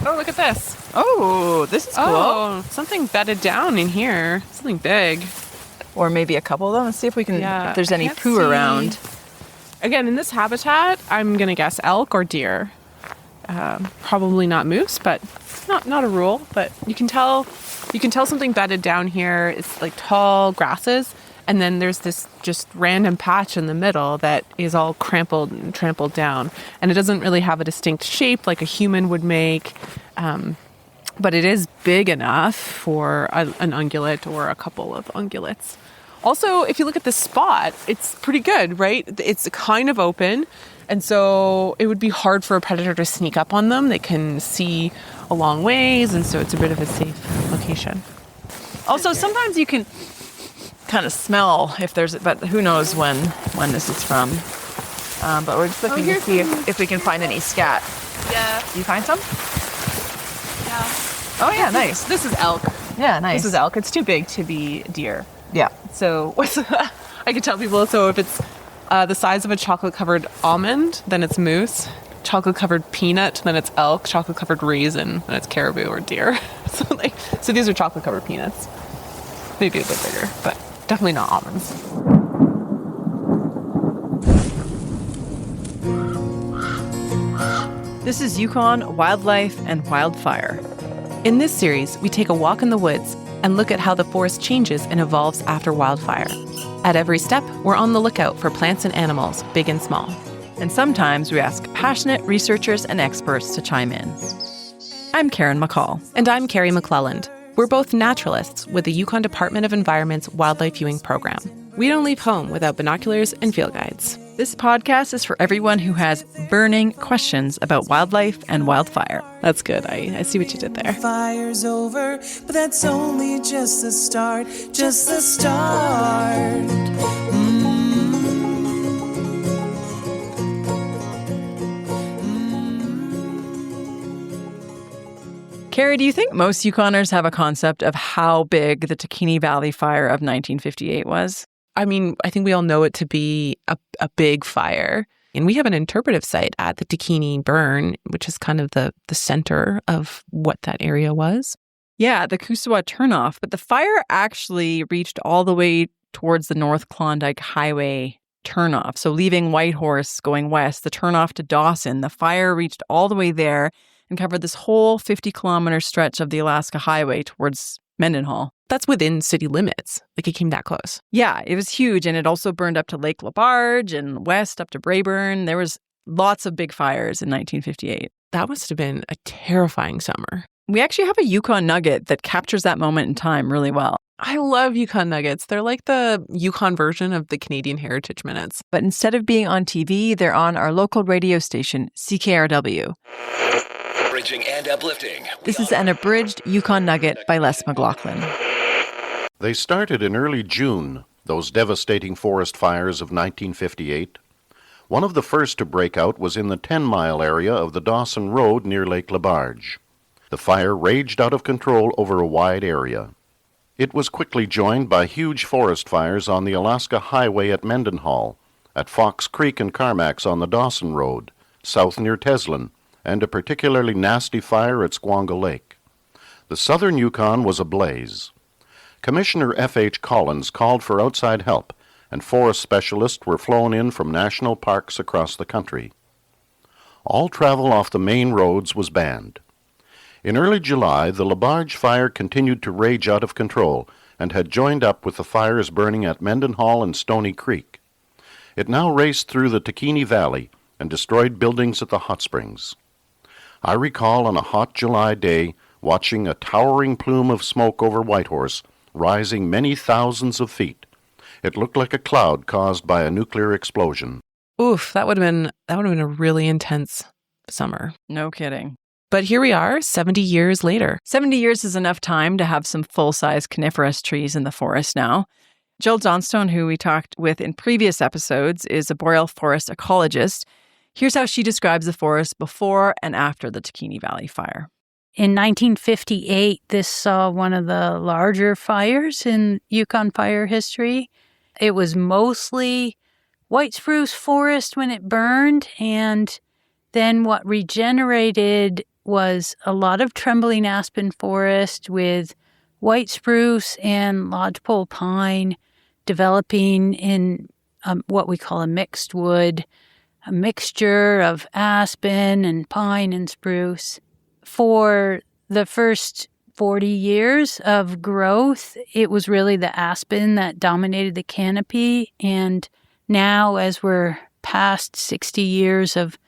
Oh, look at this. Oh, this is cool. Oh, something bedded down in here. Something big. Or maybe a couple of them. Let's see if we can, if there's any poo around. Again, in this habitat, I'm going to guess elk or deer. Probably not moose, but not a rule. But you can tell something bedded down here. It's like tall grasses. And then there's this just random patch in the middle that is all crumpled and trampled down. And it doesn't really have a distinct shape like a human would make. But it is big enough for an ungulate or a couple of ungulates. Also, if you look at this spot, it's pretty good, right? It's kind of open. And so it would be hard for a predator to sneak up on them. They can see a long ways. And so it's a bit of a safe location. Also, sometimes you can kind of smell if there's, but who knows when this is from. But we're just looking to see if we can find any scat. Yeah. You find some? Yeah. Oh yeah, nice. This is elk. Yeah, nice. This is elk. It's too big to be deer. Yeah. So I could tell people, so if it's the size of a chocolate-covered almond, then it's moose. Chocolate-covered peanut, then it's elk. Chocolate-covered raisin, then it's caribou or deer. So these are chocolate-covered peanuts. Maybe a bit bigger, but definitely not almonds. This is Yukon Wildlife and Wildfire. In this series, we take a walk in the woods and look at how the forest changes and evolves after wildfire. At every step, we're on the lookout for plants and animals, big and small. And sometimes we ask passionate researchers and experts to chime in. I'm Karen McCall. And I'm Carrie McClelland. We're both naturalists with the Yukon Department of Environment's Wildlife Viewing Program. We don't leave home without binoculars and field guides. This podcast is for everyone who has burning questions about wildlife and wildfire. That's good. I see what you did there. Fire's over, but that's only just the start, just the start. Carrie, do you think most Yukoners have a concept of how big the Takhini Valley Fire of 1958 was? I mean, I think we all know it to be a big fire. And we have an interpretive site at the Takhini Burn, which is kind of the center of what that area was. Yeah, the Kusawa turnoff. But the fire actually reached all the way towards the North Klondike Highway turnoff. So leaving Whitehorse going west, the turnoff to Dawson, the fire reached all the way there and covered this whole 50-kilometer stretch of the Alaska Highway towards Mendenhall. That's within city limits. Like, it came that close. Yeah, it was huge. And it also burned up to Lake LaBarge and west up to Braeburn. There was lots of big fires in 1958. That must have been a terrifying summer. We actually have a Yukon Nugget that captures that moment in time really well. I love Yukon Nuggets. They're like the Yukon version of the Canadian Heritage Minutes. But instead of being on TV, they're on our local radio station, CKRW. Bridging and uplifting. This is an abridged Yukon Nugget by Les McLaughlin. They started in early June, those devastating forest fires of 1958. One of the first to break out was in the 10-mile area of the Dawson Road near Lake LaBarge. The fire raged out of control over a wide area. It was quickly joined by huge forest fires on the Alaska Highway at Mendenhall, at Fox Creek and Carmacks on the Dawson Road, south near Teslin, and a particularly nasty fire at Squangle Lake. The southern Yukon was ablaze. Commissioner F.H. Collins called for outside help, and forest specialists were flown in from national parks across the country. All travel off the main roads was banned. In early July, the LaBarge fire continued to rage out of control and had joined up with the fires burning at Mendenhall and Stony Creek. It now raced through the Takhini Valley and destroyed buildings at the hot springs. I recall on a hot July day watching a towering plume of smoke over Whitehorse, rising many thousands of feet. It looked like a cloud caused by a nuclear explosion. Oof, that would have been a really intense summer. No kidding. But here we are, 70 years later. 70 years is enough time to have some full-size coniferous trees in the forest now. Jill Johnstone, who we talked with in previous episodes, is a boreal forest ecologist. Here's how she describes the forest before and after the Takhini Valley Fire. In 1958, this saw one of the larger fires in Yukon fire history. It was mostly white spruce forest when it burned, and then what regenerated was a lot of trembling aspen forest with white spruce and lodgepole pine developing in what we call a mixed wood, a mixture of aspen and pine and spruce. For the first 40 years of growth, it was really the aspen that dominated the canopy. And now, as we're past 60 years of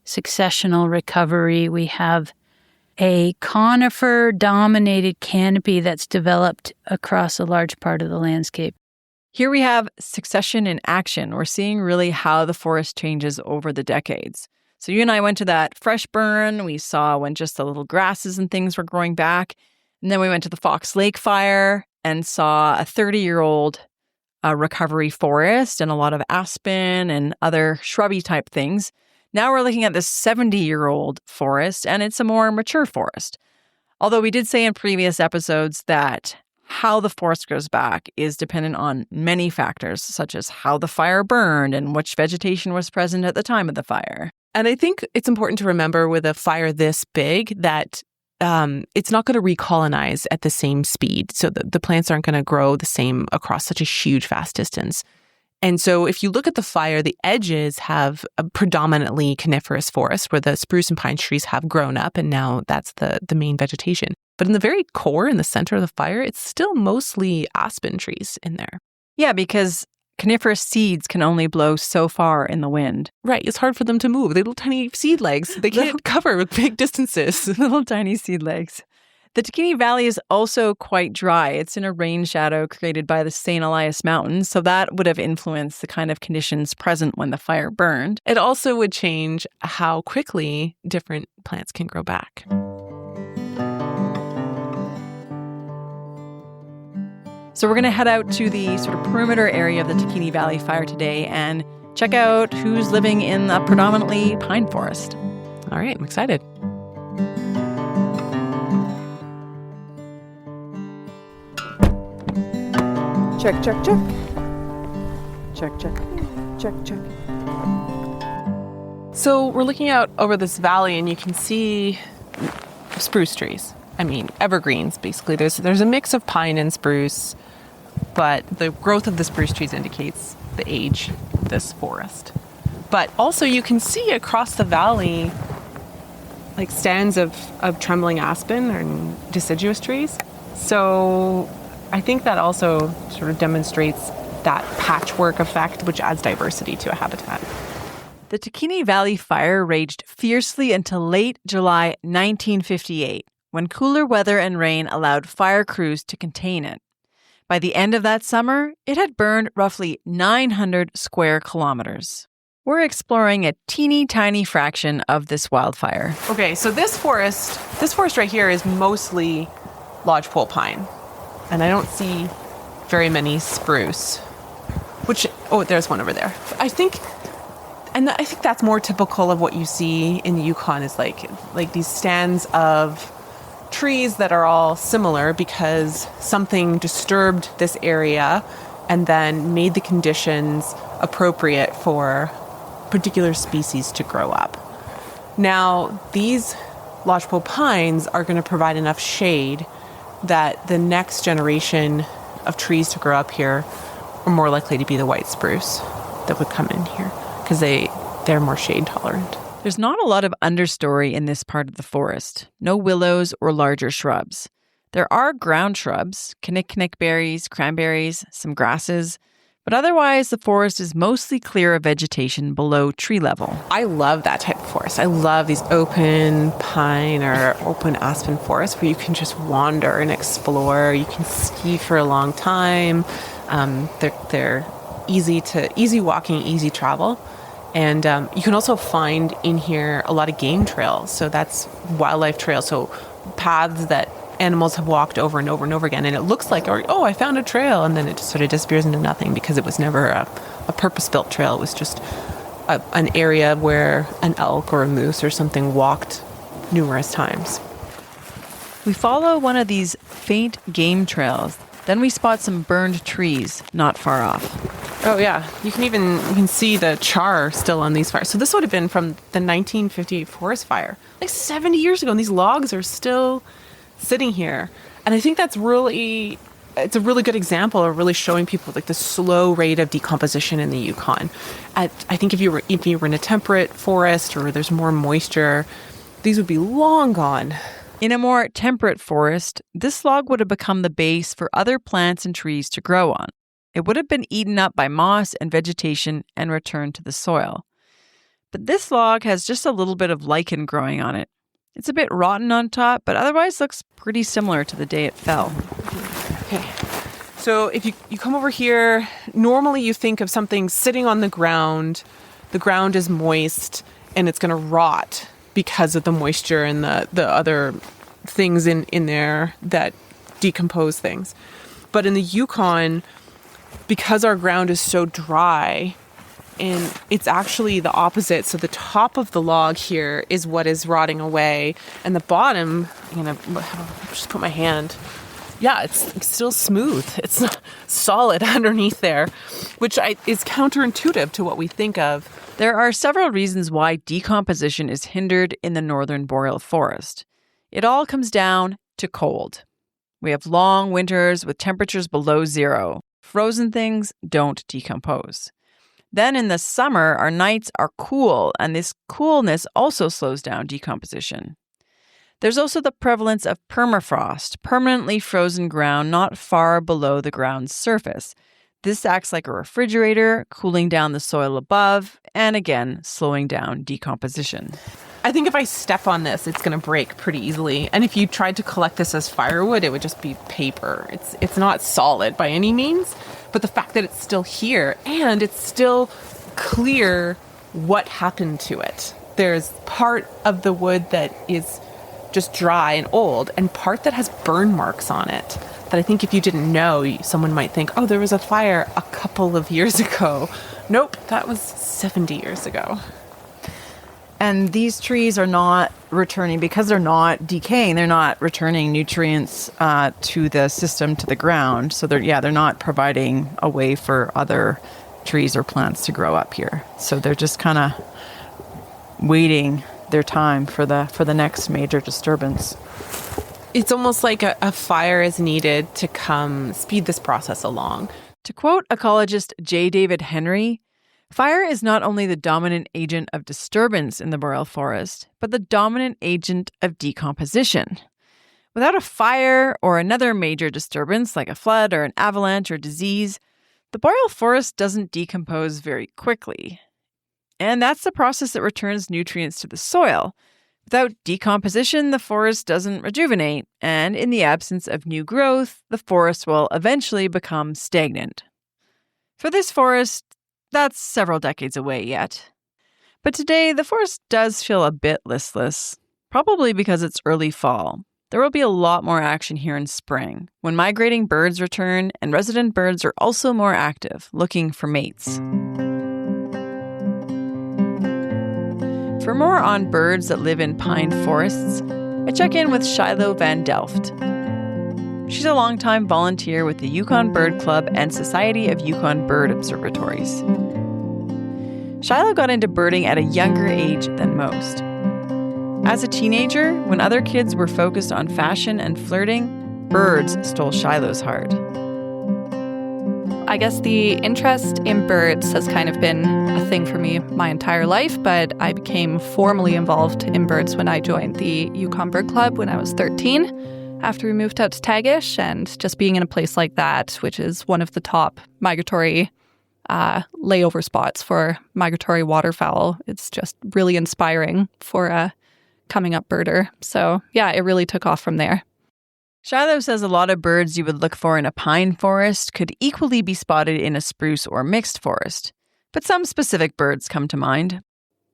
successional recovery, we have a conifer-dominated canopy that's developed across a large part of the landscape. Here we have succession in action. We're seeing really how the forest changes over the decades. So you and I went to that fresh burn. We saw when just the little grasses and things were growing back. And then we went to the Fox Lake Fire and saw a 30-year-old recovery forest and a lot of aspen and other shrubby type things. Now we're looking at this 70-year-old forest, and it's a more mature forest. Although we did say in previous episodes that how the forest grows back is dependent on many factors, such as how the fire burned and which vegetation was present at the time of the fire. And I think it's important to remember with a fire this big that it's not going to recolonize at the same speed. So the plants aren't going to grow the same across such a huge, vast distance. And so if you look at the fire, the edges have a predominantly coniferous forest where the spruce and pine trees have grown up, and now that's the main vegetation. But in the very core, in the center of the fire, it's still mostly aspen trees in there. Yeah, because coniferous seeds can only blow so far in the wind. Right. It's hard for them to move. They little tiny seed legs. They can't cover big distances. Little tiny seed legs. The Takhini Valley is also quite dry. It's in a rain shadow created by the St. Elias Mountains, so that would have influenced the kind of conditions present when the fire burned. It also would change how quickly different plants can grow back. So we're going to head out to the sort of perimeter area of the Takhini Valley Fire today and check out who's living in the predominantly pine forest. All right, I'm excited. Check, check, check. Check, check. Check, check. So we're looking out over this valley and you can see spruce trees. I mean, evergreens, basically. There's a mix of pine and spruce, but the growth of the spruce trees indicates the age of this forest. But also you can see across the valley like stands of trembling aspen and deciduous trees. So I think that also sort of demonstrates that patchwork effect, which adds diversity to a habitat. The Takhini Valley Fire raged fiercely until late July 1958, when cooler weather and rain allowed fire crews to contain it. By the end of that summer, it had burned roughly 900 square kilometers. We're exploring a teeny tiny fraction of this wildfire. Okay, so this forest right here is mostly lodgepole pine. And I don't see very many spruce, there's one over there. I think that's more typical of what you see in the Yukon is like these stands of trees that are all similar because something disturbed this area and then made the conditions appropriate for particular species to grow up. Now, these lodgepole pines are going to provide enough shade that the next generation of trees to grow up here are more likely to be the white spruce that would come in here because they're more shade tolerant. There's not a lot of understory in this part of the forest. No willows or larger shrubs. There are ground shrubs, berries, cranberries, some grasses, but otherwise the forest is mostly clear of vegetation below tree level. I love that type of forest. I love these open pine or open aspen forests where you can just wander and explore. You can ski for a long time. They're easy walking, easy travel. And you can also find in here a lot of game trails. So that's wildlife trails. So paths that animals have walked over and over and over again. And it looks like, I found a trail. And then it just sort of disappears into nothing because it was never a purpose-built trail. It was just an area where an elk or a moose or something walked numerous times. We follow one of these faint game trails. Then we spot some burned trees not far off. Oh yeah, you can see the char still on these fires. So this would have been from the 1958 forest fire, like 70 years ago, and these logs are still sitting here. And I think it's a really good example of really showing people like the slow rate of decomposition in the Yukon. I think if you were in a temperate forest or there's more moisture, these would be long gone. In a more temperate forest, this log would have become the base for other plants and trees to grow on. It would have been eaten up by moss and vegetation and returned to the soil. But this log has just a little bit of lichen growing on it. It's a bit rotten on top, but otherwise looks pretty similar to the day it fell. Okay. So if you come over here, normally you think of something sitting on the ground is moist, and it's going to rot because of the moisture and the other things in there that decompose things. But in the Yukon, because our ground is so dry, and it's actually the opposite. So the top of the log here is what is rotting away, and the bottom, I'm going to just put my hand. Yeah, it's still smooth. It's solid underneath there, which is counterintuitive to what we think of. There are several reasons why decomposition is hindered in the northern boreal forest. It all comes down to cold. We have long winters with temperatures below zero. Frozen things don't decompose. Then in the summer, our nights are cool, and this coolness also slows down decomposition. There's also the prevalence of permafrost, permanently frozen ground not far below the ground's surface. This acts like a refrigerator, cooling down the soil above, and again, slowing down decomposition. I think if I step on this, it's going to break pretty easily. And if you tried to collect this as firewood, it would just be paper. It's not solid by any means, but the fact that it's still here and it's still clear what happened to it. There's part of the wood that is just dry and old, and part that has burn marks on it that I think if you didn't know, someone might think, oh, there was a fire a couple of years ago. Nope, that was 70 years ago. And these trees are not returning, because they're not decaying, they're not returning nutrients to the system, to the ground. So they're not providing a way for other trees or plants to grow up here. So they're just kind of waiting their time for the next major disturbance. It's almost like a fire is needed to come speed this process along. To quote ecologist J. David Henry, fire is not only the dominant agent of disturbance in the boreal forest, but the dominant agent of decomposition. Without a fire or another major disturbance like a flood or an avalanche or disease, the boreal forest doesn't decompose very quickly. And that's the process that returns nutrients to the soil. Without decomposition, the forest doesn't rejuvenate, and in the absence of new growth, the forest will eventually become stagnant. For this forest, that's several decades away yet. But today, the forest does feel a bit listless, probably because it's early fall. There will be a lot more action here in spring, when migrating birds return, and resident birds are also more active, looking for mates. For more on birds that live in pine forests, I check in with Shyloh van Delft. She's a longtime volunteer with the Yukon Bird Club and Society of Yukon Bird Observatories. Shyloh got into birding at a younger age than most. As a teenager, when other kids were focused on fashion and flirting, birds stole Shyloh's heart. I guess the interest in birds has kind of been a thing for me my entire life, but I became formally involved in birds when I joined the Yukon Bird Club when I was 13, after we moved out to Tagish, and just being in a place like that, which is one of the top migratory layover spots for migratory waterfowl. It's just really inspiring for a coming up birder. So yeah, it really took off from there. Shyloh says a lot of birds you would look for in a pine forest could equally be spotted in a spruce or mixed forest. But some specific birds come to mind.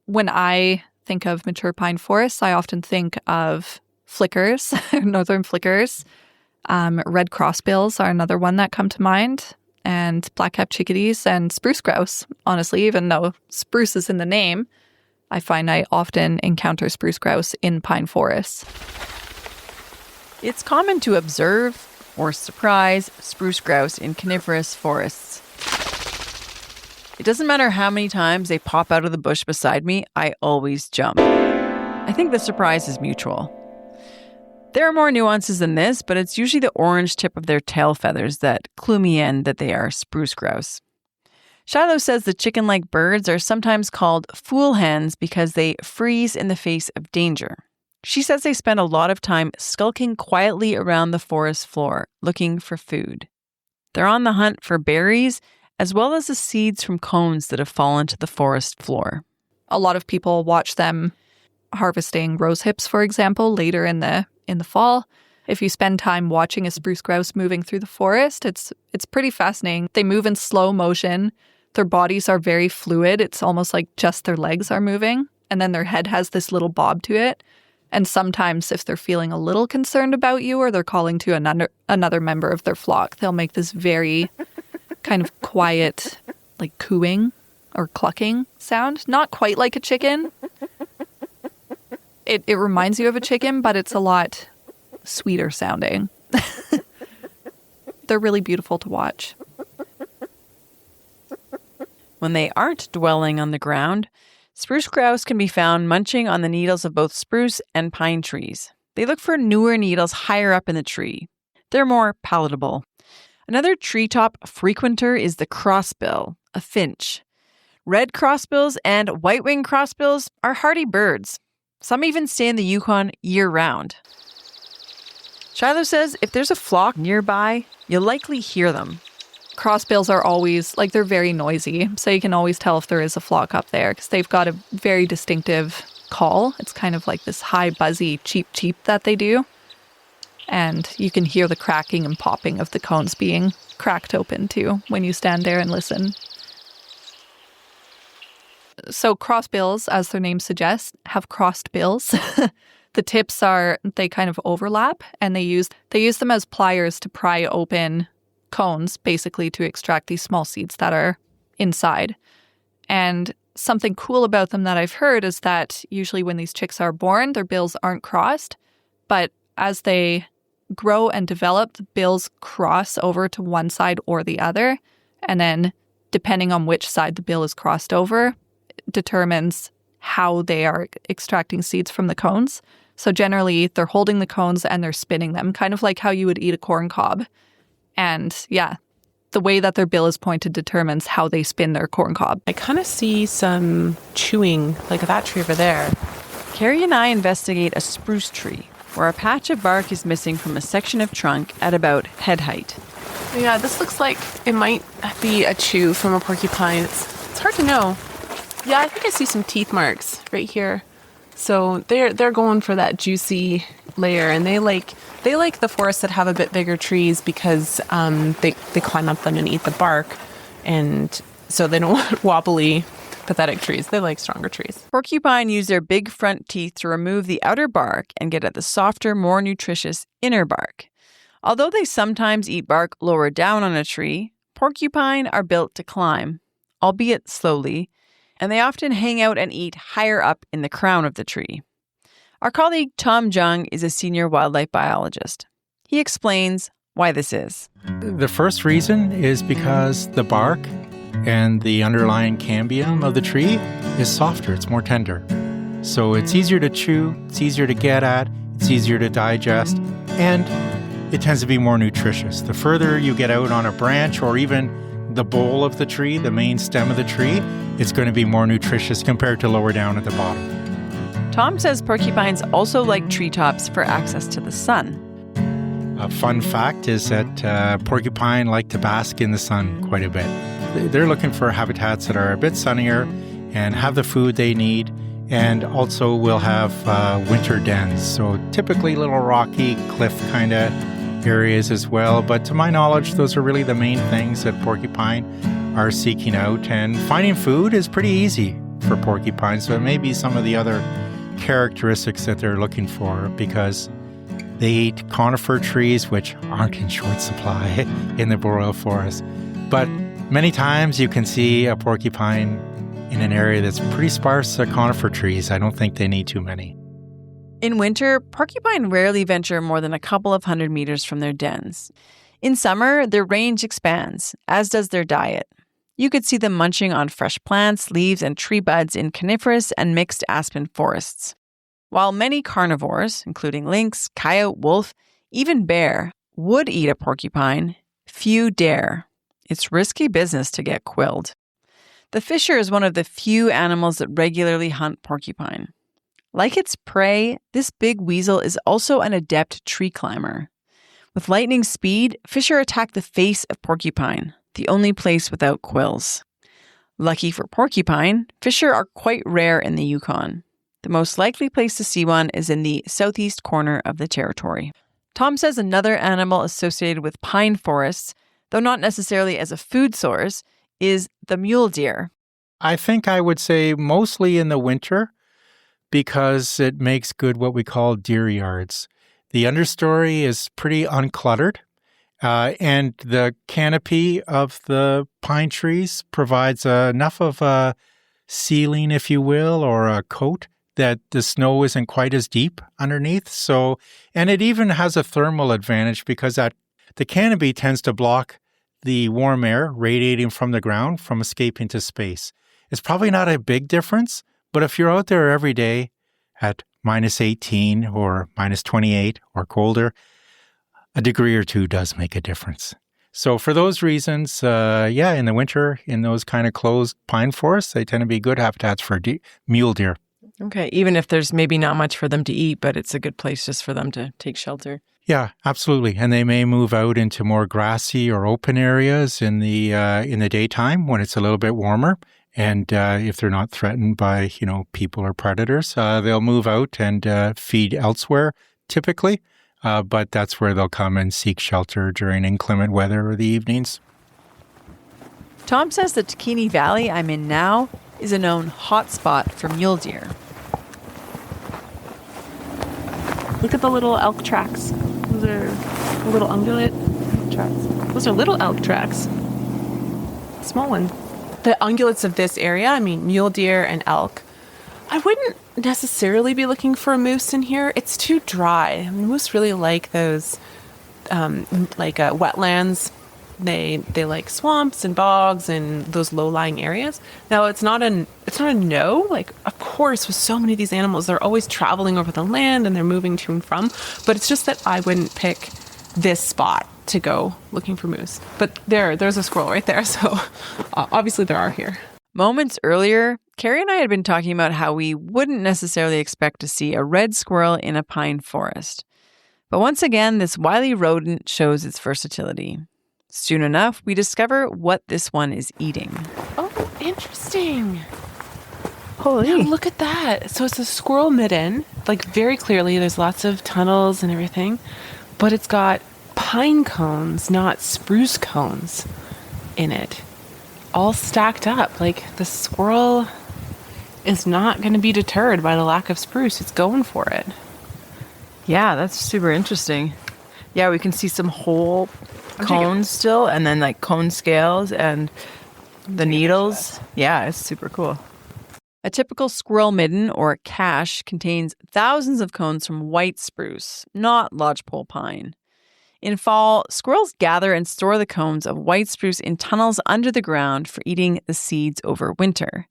When I think of mature pine forests, I often think of flickers, northern flickers. Red crossbills are another one that come to mind, and black-capped chickadees and spruce grouse. Honestly, even though spruce is in the name, I find I often encounter spruce grouse in pine forests. It's common to observe or surprise spruce grouse in coniferous forests. It doesn't matter how many times they pop out of the bush beside me, I always jump. I think the surprise is mutual. There are more nuances than this, but it's usually the orange tip of their tail feathers that clue me in that they are spruce grouse. Shyloh says the chicken-like birds are sometimes called fool hens because they freeze in the face of danger. She says they spend a lot of time skulking quietly around the forest floor, looking for food. They're on the hunt for berries, as well as the seeds from cones that have fallen to the forest floor. A lot of people watch them harvesting rose hips, for example, later in the fall. If you spend time watching a spruce grouse moving through the forest, it's pretty fascinating. They move in slow motion. Their bodies are very fluid. It's almost like just their legs are moving. And then their head has this little bob to it. And sometimes if they're feeling a little concerned about you or they're calling to another member of their flock, they'll make this very kind of quiet, like cooing or clucking sound. Not quite like a chicken. It reminds you of a chicken, but it's a lot sweeter sounding. They're really beautiful to watch. When they aren't dwelling on the ground, spruce grouse can be found munching on the needles of both spruce and pine trees. They look for newer needles higher up in the tree. They're more palatable. Another treetop frequenter is the crossbill, a finch. Red crossbills and white-winged crossbills are hardy birds. Some even stay in the Yukon year-round. Shyloh says if there's a flock nearby, you'll likely hear them. Crossbills are always, they're very noisy, so you can always tell if there is a flock up there because they've got a very distinctive call. It's kind of like this high, buzzy cheep cheep that they do. And you can hear the cracking and popping of the cones being cracked open too when you stand there and listen. So crossbills, as their name suggests, have crossed bills. The tips they kind of overlap, and they use them as pliers to pry open cones, basically to extract these small seeds that are inside. And something cool about them that I've heard is that usually when these chicks are born, their bills aren't crossed, but as they grow and develop, the bills cross over to one side or the other, and then depending on which side the bill is crossed over, determines how they are extracting seeds from the cones. So generally, they're holding the cones and they're spinning them, kind of like how you would eat a corn cob. And yeah, the way that their bill is pointed determines how they spin their corn cob. I kind of see some chewing, like that tree over there. Carrie and I investigate a spruce tree where a patch of bark is missing from a section of trunk at about head height. Yeah, this looks like it might be a chew from a porcupine. It's hard to know. Yeah, I think I see some teeth marks right here. So they're going for that juicy layer, and they like the forests that have a bit bigger trees because they climb up them and eat the bark, and so they don't want wobbly, pathetic trees. They like stronger trees. Porcupine use their big front teeth to remove the outer bark and get at the softer, more nutritious inner bark. Although they sometimes eat bark lower down on a tree, porcupine are built to climb, albeit slowly, and they often hang out and eat higher up in the crown of the tree. Our colleague Tom Jung is a senior wildlife biologist. He explains why this is. The first reason is because the bark and the underlying cambium of the tree is softer, it's more tender. So it's easier to chew, it's easier to get at, it's easier to digest, and it tends to be more nutritious. The further you get out on a branch or even the bole of the tree, the main stem of the tree, it's going to be more nutritious compared to lower down at the bottom. Tom says porcupines also like treetops for access to the sun. A fun fact is that porcupine like to bask in the sun quite a bit. They're looking for habitats that are a bit sunnier and have the food they need, and also will have winter dens. So typically little rocky cliff kind of areas as well. But to my knowledge, those are really the main things that porcupine are seeking out. And finding food is pretty easy for porcupine. So it may be some of the other characteristics that they're looking for, because they eat conifer trees, which aren't in short supply in the boreal forest. But many times you can see a porcupine in an area that's pretty sparse of conifer trees. I don't think they need too many. In winter, porcupine rarely venture more than a couple of 100 meters from their dens. In summer, their range expands, as does their diet. You could see them munching on fresh plants, leaves, and tree buds in coniferous and mixed aspen forests. While many carnivores, including lynx, coyote, wolf, even bear, would eat a porcupine, few dare. It's risky business to get quilled. The fisher is one of the few animals that regularly hunt porcupine. Like its prey, this big weasel is also an adept tree climber. With lightning speed, fisher attack the face of porcupine, the only place without quills. Lucky for porcupine, fisher are quite rare in the Yukon. The most likely place to see one is in the southeast corner of the territory. Tom says another animal associated with pine forests, though not necessarily as a food source, is the mule deer. I think I would say mostly in the winter because it makes good what we call deer yards. The understory is pretty uncluttered, and the canopy of the pine trees provides enough of a ceiling, if you will, or a coat that the snow isn't quite as deep underneath. So, and it even has a thermal advantage because the canopy tends to block the warm air radiating from the ground from escaping to space. It's probably not a big difference, but if you're out there every day at minus 18 or minus 28 or colder, a degree or two does make a difference. So for those reasons, in the winter, in those kind of closed pine forests, they tend to be good habitats for mule deer. Okay, even if there's maybe not much for them to eat, but it's a good place just for them to take shelter. Yeah, absolutely. And they may move out into more grassy or open areas in the daytime when it's a little bit warmer. And if they're not threatened by, people or predators, they'll move out and feed elsewhere typically. But that's where they'll come and seek shelter during inclement weather or the evenings. Tom says the Takhini Valley I'm in now is a known hotspot for mule deer. Look at the little elk tracks. Those are little ungulate tracks. Those are little elk tracks. Small one. The ungulates of this area, mule deer and elk, I wouldn't necessarily be looking for a moose in here. It's too dry. Moose really like those, wetlands. They like swamps and bogs and those low-lying areas. Now, it's not a no. Like, of course, with so many of these animals, they're always traveling over the land and they're moving to and from. But it's just that I wouldn't pick this spot to go looking for moose. But there's a squirrel right there, so obviously there are here. Moments earlier, Carrie and I had been talking about how we wouldn't necessarily expect to see a red squirrel in a pine forest. But once again, this wily rodent shows its versatility. Soon enough, we discover what this one is eating. Oh, interesting. Holy. Yeah, look at that. So it's a squirrel midden. Like, very clearly, there's lots of tunnels and everything. But it's got pine cones, not spruce cones, in it. All stacked up. Like, the squirrel is not going to be deterred by the lack of spruce. It's going for it. Yeah, that's super interesting. Yeah, we can see some whole cones still, and then like cone scales and the needles. Yeah, it's super cool. A typical squirrel midden or cache contains thousands of cones from white spruce, not lodgepole pine. In fall, squirrels gather and store the cones of white spruce in tunnels under the ground for eating the seeds over winter.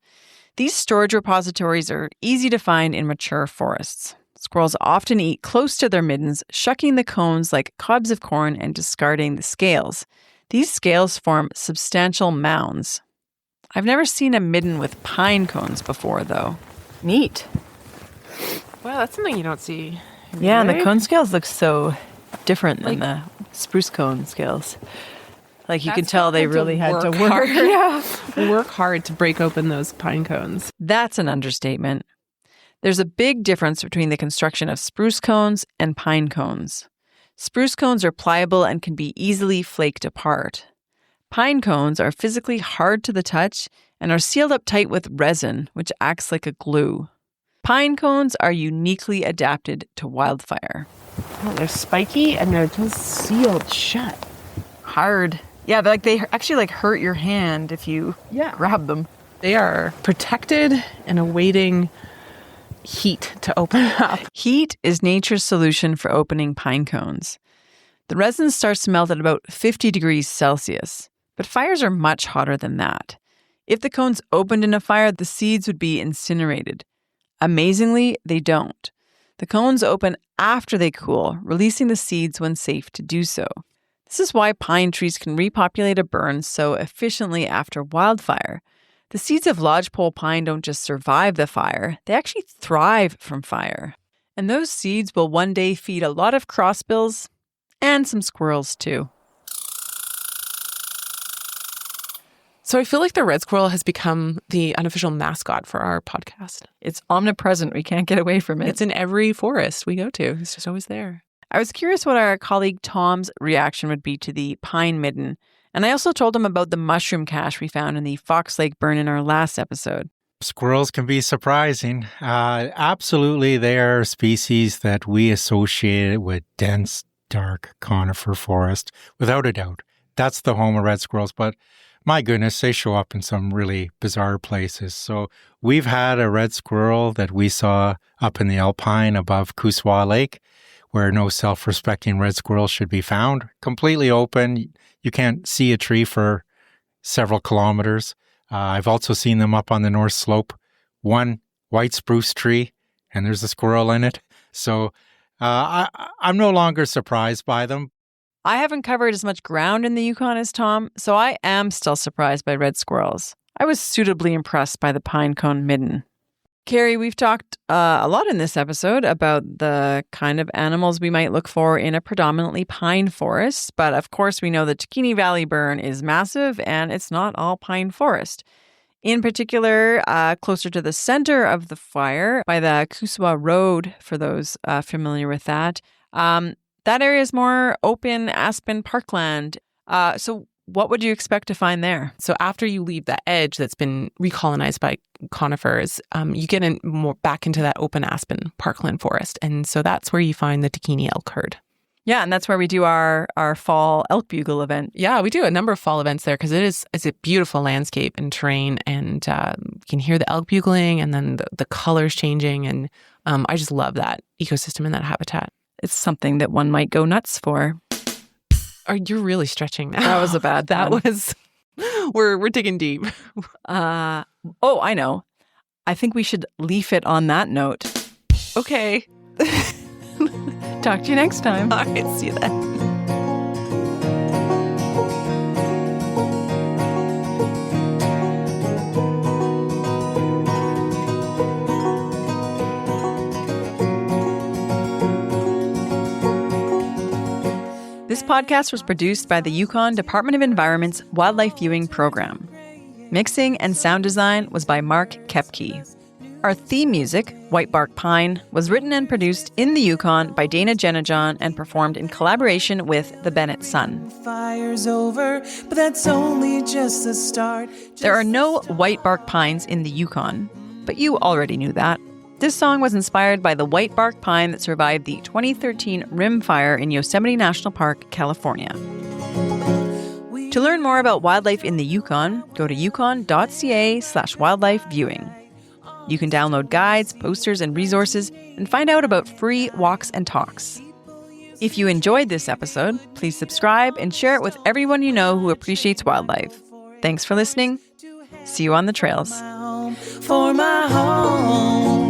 These storage repositories are easy to find in mature forests. Squirrels often eat close to their middens, shucking the cones like cobs of corn and discarding the scales. These scales form substantial mounds. I've never seen a midden with pine cones before, though. Neat. Wow, that's something you don't see. Yeah, and the cone scales look so different than the spruce cone scales. Like, you can tell they really had to work hard. Yeah, work hard to break open those pine cones. That's an understatement. There's a big difference between the construction of spruce cones and pine cones. Spruce cones are pliable and can be easily flaked apart. Pine cones are physically hard to the touch and are sealed up tight with resin, which acts like a glue. Pine cones are uniquely adapted to wildfire. Oh, they're spiky and they're just sealed shut. Hard. Yeah, they actually hurt your hand if you grab them. They are protected and awaiting heat to open up. Heat is nature's solution for opening pine cones. The resin starts to melt at about 50 degrees Celsius. But fires are much hotter than that. If the cones opened in a fire, the seeds would be incinerated. Amazingly, they don't. The cones open after they cool, releasing the seeds when safe to do so. This is why pine trees can repopulate a burn so efficiently after wildfire. The seeds of lodgepole pine don't just survive the fire, they actually thrive from fire. And those seeds will one day feed a lot of crossbills and some squirrels too. So I feel like the red squirrel has become the unofficial mascot for our podcast. It's omnipresent. We can't get away from it. It's in every forest we go to. It's just always there. I was curious what our colleague Tom's reaction would be to the pine midden. And I also told him about the mushroom cache we found in the Fox Lake burn in our last episode. Squirrels can be surprising. Absolutely, they are species that we associate with dense, dark conifer forest, without a doubt. That's the home of red squirrels, but my goodness, they show up in some really bizarre places. So we've had a red squirrel that we saw up in the Alpine above Kuswa Lake, where no self-respecting red squirrel should be found. Completely open. You can't see a tree for several kilometers. I've also seen them up on the North Slope. One white spruce tree, and there's a squirrel in it. So I'm no longer surprised by them. I haven't covered as much ground in the Yukon as Tom, so I am still surprised by red squirrels. I was suitably impressed by the pinecone midden. Carrie, we've talked a lot in this episode about the kind of animals we might look for in a predominantly pine forest, but of course we know the Takhini Valley burn is massive and it's not all pine forest. In particular, closer to the center of the fire by the Kuswa Road, for those familiar with that, that area is more open Aspen parkland. So what would you expect to find there? So after you leave that edge that's been recolonized by conifers, you get more back into that open Aspen parkland forest. And so that's where you find the Takhini Elk herd. Yeah, and that's where we do our fall elk bugle event. Yeah, we do a number of fall events there because it's a beautiful landscape and terrain, and you can hear the elk bugling and then the colors changing. And I just love that ecosystem and that habitat. It's something that one might go nuts for. You're really stretching now. That was a bad That one. was, we're digging deep. I know. I think we should leave it on that note. Okay. Talk to you next time. All right, see you then. This podcast was produced by the Yukon Department of Environment's Wildlife Viewing Program. Mixing and sound design was by Mark Kepke. Our theme music, White Bark Pine, was written and produced in the Yukon by Dana Jenajon and performed in collaboration with the Bennett Sun. Fire's over, but that's only just the start. There are no white bark pines in the Yukon, but you already knew that. This song was inspired by the white bark pine that survived the 2013 Rim Fire in Yosemite National Park, California. To learn more about wildlife in the Yukon, go to yukon.ca/wildlife viewing. You can download guides, posters, and resources and find out about free walks and talks. If you enjoyed this episode, please subscribe and share it with everyone you know who appreciates wildlife. Thanks for listening. See you on the trails. For my home.